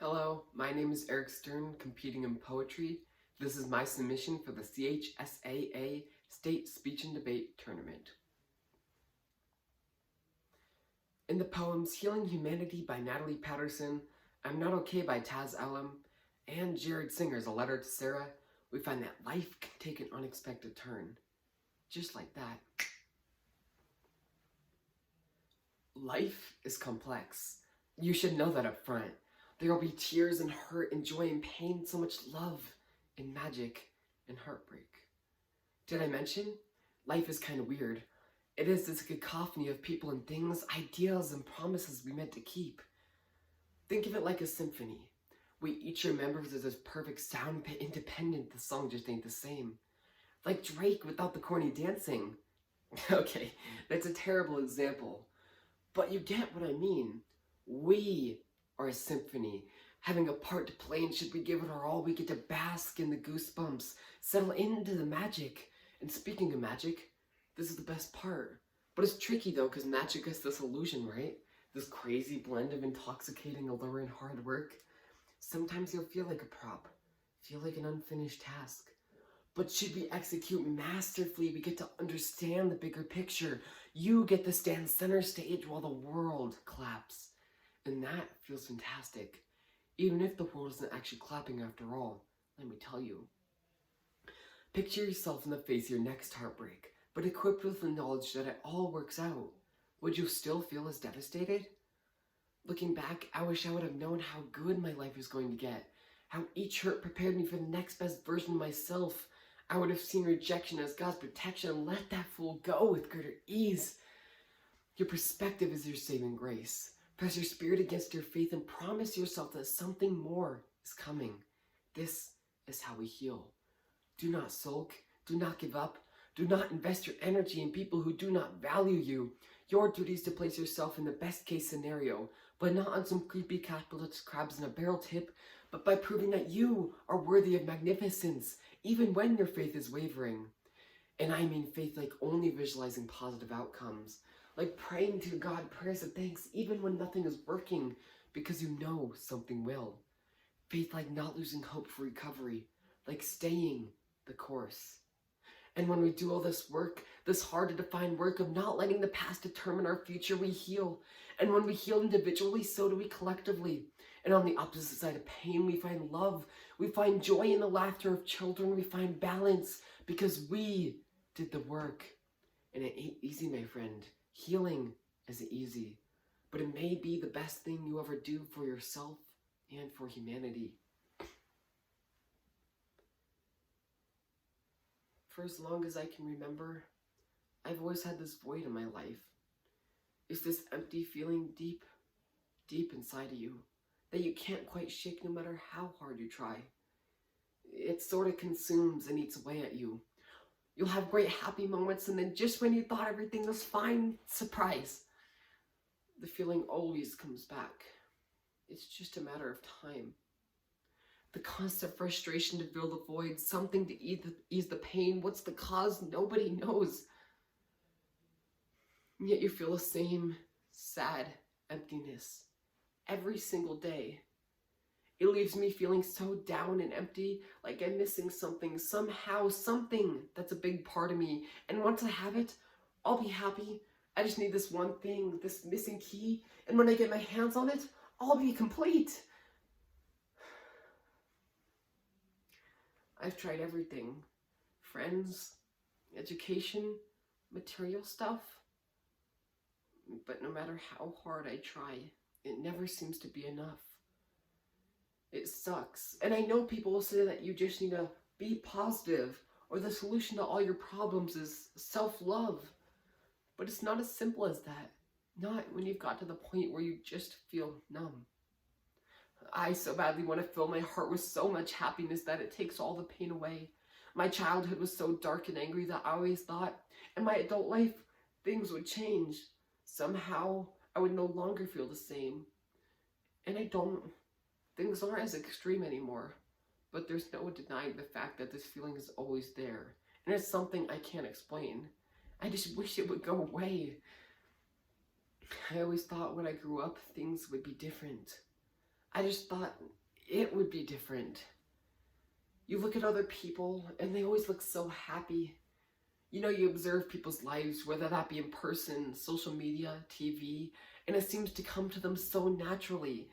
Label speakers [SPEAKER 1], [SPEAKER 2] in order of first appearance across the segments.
[SPEAKER 1] Hello, my name is Eric Stern, competing in poetry. This is my submission for the CHSAA State Speech and Debate Tournament. In the poems Healing Humanity by Natalie Patterson, I'm Not Okay by Taz Allam, and Jared Singer's A Letter to Sarah, we find that life can take an unexpected turn. Just like that. Life is complex. You should know that up front. There will be tears and hurt and joy and pain, so much love and magic and heartbreak. Did I mention? Life is kind of weird. It is this cacophony of people and things, ideas and promises we meant to keep. Think of it like a symphony. We each remember there's this perfect sound, but independent, the song just ain't the same. Like Drake without the corny dancing. Okay, that's a terrible example. But you get what I mean. We are a symphony, having a part to play, and should we give it our all, we get to bask in the goosebumps, settle into the magic. And speaking of magic, this is the best part. But it's tricky though, because magic is this illusion, right? This crazy blend of intoxicating allure and hard work. Sometimes you'll feel like a prop, feel like an unfinished task. But should we execute masterfully, we get to understand the bigger picture. You get to stand center stage while the world claps. And that feels fantastic. Even if the world isn't actually clapping after all, let me tell you. Picture yourself in the face of your next heartbreak, but equipped with the knowledge that it all works out. Would you still feel as devastated? Looking back, I wish I would have known how good my life was going to get, how each hurt prepared me for the next best version of myself. I would have seen rejection as God's protection and let that fool go with greater ease. Your perspective is your saving grace. Press your spirit against your faith and promise yourself that something more is coming. This is how we heal. Do not sulk. Do not give up. Do not invest your energy in people who do not value you. Your duty is to place yourself in the best case scenario, but not on some creepy capitalist crabs in a barrel tip, but by proving that you are worthy of magnificence, even when your faith is wavering. And I mean faith like only visualizing positive outcomes. Like praying to God prayers of thanks even when nothing is working, because you know something will. Faith like not losing hope for recovery, like staying the course. And when we do all this work, this hard to define work of not letting the past determine our future, we heal. And when we heal individually, so do we collectively. And on the opposite side of pain, we find love. We find joy in the laughter of children. We find balance because we did the work. And it ain't easy, my friend. Healing isn't easy, but it may be the best thing you ever do for yourself and for humanity. For as long as I can remember, I've always had this void in my life. It's this empty feeling deep, deep inside of you that you can't quite shake no matter how hard you try. It sort of consumes and eats away at you. You'll have great happy moments, and then just when you thought everything was fine, surprise. The feeling always comes back. It's just a matter of time. The constant frustration to fill the void, something to ease the pain. What's the cause? Nobody knows. And yet you feel the same sad emptiness every single day. It leaves me feeling so down and empty, like I'm missing something, somehow, something that's a big part of me. And once I have it, I'll be happy. I just need this one thing, this missing key. And when I get my hands on it, I'll be complete. I've tried everything. Friends, education, material stuff. But no matter how hard I try, it never seems to be enough. It sucks. And I know people will say that you just need to be positive, or the solution to all your problems is self-love. But it's not as simple as that. Not when you've got to the point where you just feel numb. I so badly want to fill my heart with so much happiness that it takes all the pain away. My childhood was so dark and angry that I always thought, in my adult life, things would change. Somehow, I would no longer feel the same. And I don't. Things aren't as extreme anymore, but there's no denying the fact that this feeling is always there, and it's something I can't explain. I just wish it would go away. I always thought when I grew up, things would be different. I just thought it would be different. You look at other people and they always look so happy. You know, you observe people's lives, whether that be in person, social media, TV, and it seems to come to them so naturally.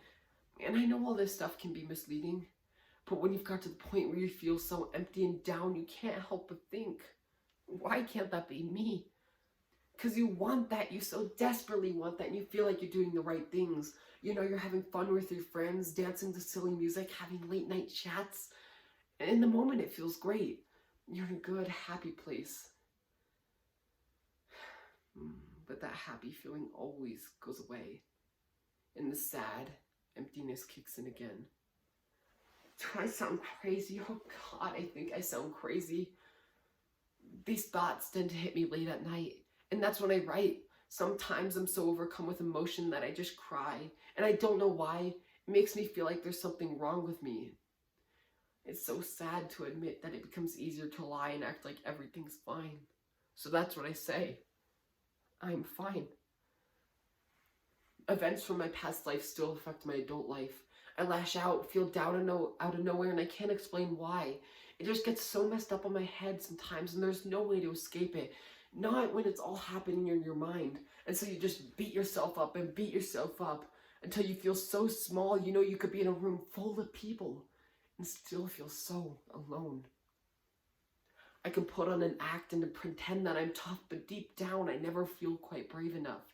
[SPEAKER 1] And I know all this stuff can be misleading, but when you've got to the point where you feel so empty and down, you can't help but think, why can't that be me? Because you want that, you so desperately want that, and you feel like you're doing the right things. You know, you're having fun with your friends, dancing to silly music, having late night chats. And in the moment, it feels great. You're in a good, happy place. But that happy feeling always goes away. And the sad emptiness kicks in again. Do I sound crazy? Oh God, I think I sound crazy. These thoughts tend to hit me late at night. And that's when I write. Sometimes I'm so overcome with emotion that I just cry. And I don't know why. It makes me feel like there's something wrong with me. It's so sad to admit that it becomes easier to lie and act like everything's fine. So that's what I say. I'm fine. Events from my past life still affect my adult life. I lash out, feel down out of nowhere, and I can't explain why. It just gets so messed up on my head sometimes, and there's no way to escape it. Not when it's all happening in your mind. And so you just beat yourself up and beat yourself up until you feel so small, you know you could be in a room full of people and still feel so alone. I can put on an act and pretend that I'm tough, but deep down I never feel quite brave enough.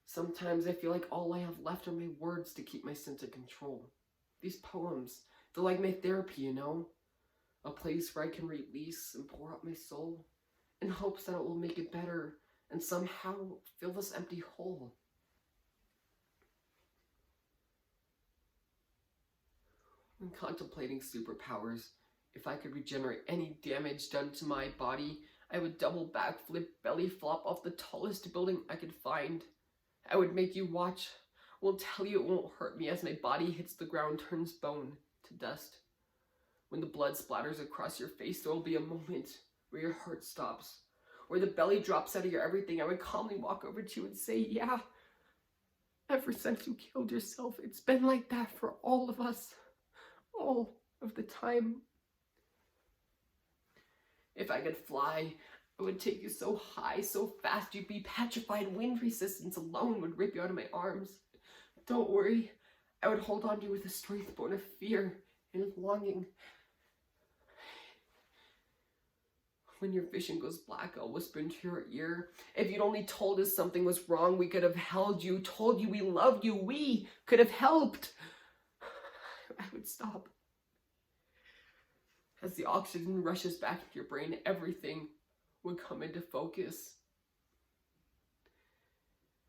[SPEAKER 1] Sometimes I feel like all I have left are my words to keep my sense of control. These poems, they're like my therapy, you know? A place where I can release and pour out my soul in hopes that it will make it better and somehow fill this empty hole. When contemplating superpowers, if I could regenerate any damage done to my body, I would double backflip, belly flop off the tallest building I could find. I would make you watch, will tell you it won't hurt me as my body hits the ground, turns bone to dust. When the blood splatters across your face, there will be a moment where your heart stops, where the belly drops out of your everything. I would calmly walk over to you and say, yeah, ever since you killed yourself, it's been like that for all of us, all of the time. If I could fly, I would take you so high, so fast, you'd be petrified. Wind resistance alone would rip you out of my arms. Don't worry, I would hold on to you with a strength born of fear and longing. When your vision goes black, I'll whisper into your ear. If you'd only told us something was wrong, we could have held you, told you we loved you, we could have helped. I would stop. As the oxygen rushes back into your brain, everything would come into focus.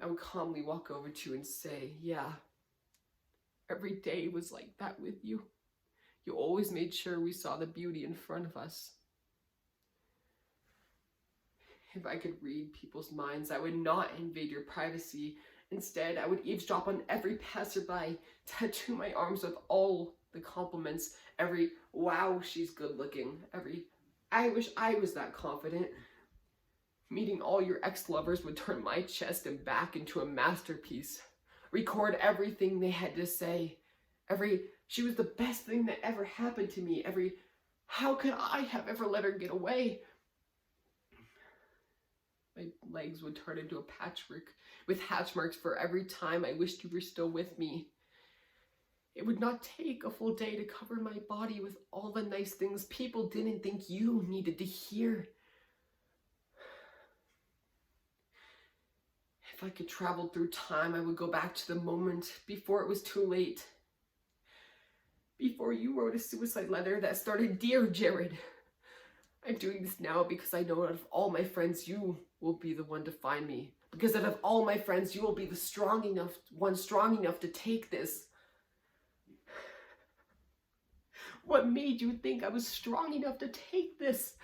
[SPEAKER 1] I would calmly walk over to you and say, yeah, every day was like that with you. You always made sure we saw the beauty in front of us. If I could read people's minds, I would not invade your privacy. Instead, I would eavesdrop on every passerby, tattoo my arms with all the compliments, every wow, she's good looking, every I wish I was that confident. Meeting all your ex-lovers would turn my chest and back into a masterpiece. Record everything they had to say. She was the best thing that ever happened to me. How could I have ever let her get away? My legs would turn into a patchwork with hatch marks for every time I wished you were still with me. It would not take a full day to cover my body with all the nice things people didn't think you needed to hear. If I could travel through time, I would go back to the moment before it was too late. Before you wrote a suicide letter that started, "Dear Jared, I'm doing this now because I know out of all my friends, you will be the one to find me. Because out of all my friends, you will be the strong enough to take this." What made you think I was strong enough to take this?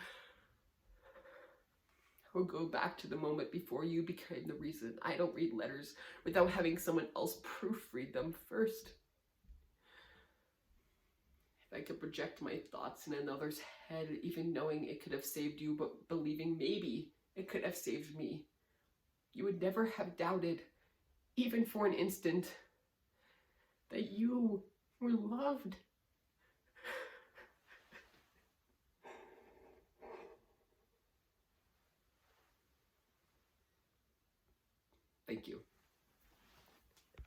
[SPEAKER 1] I would go back to the moment before you became the reason I don't read letters without having someone else proofread them first. If I could project my thoughts in another's head, even knowing it could have saved you, but believing maybe it could have saved me, you would never have doubted, even for an instant. that you were loved. Thank you.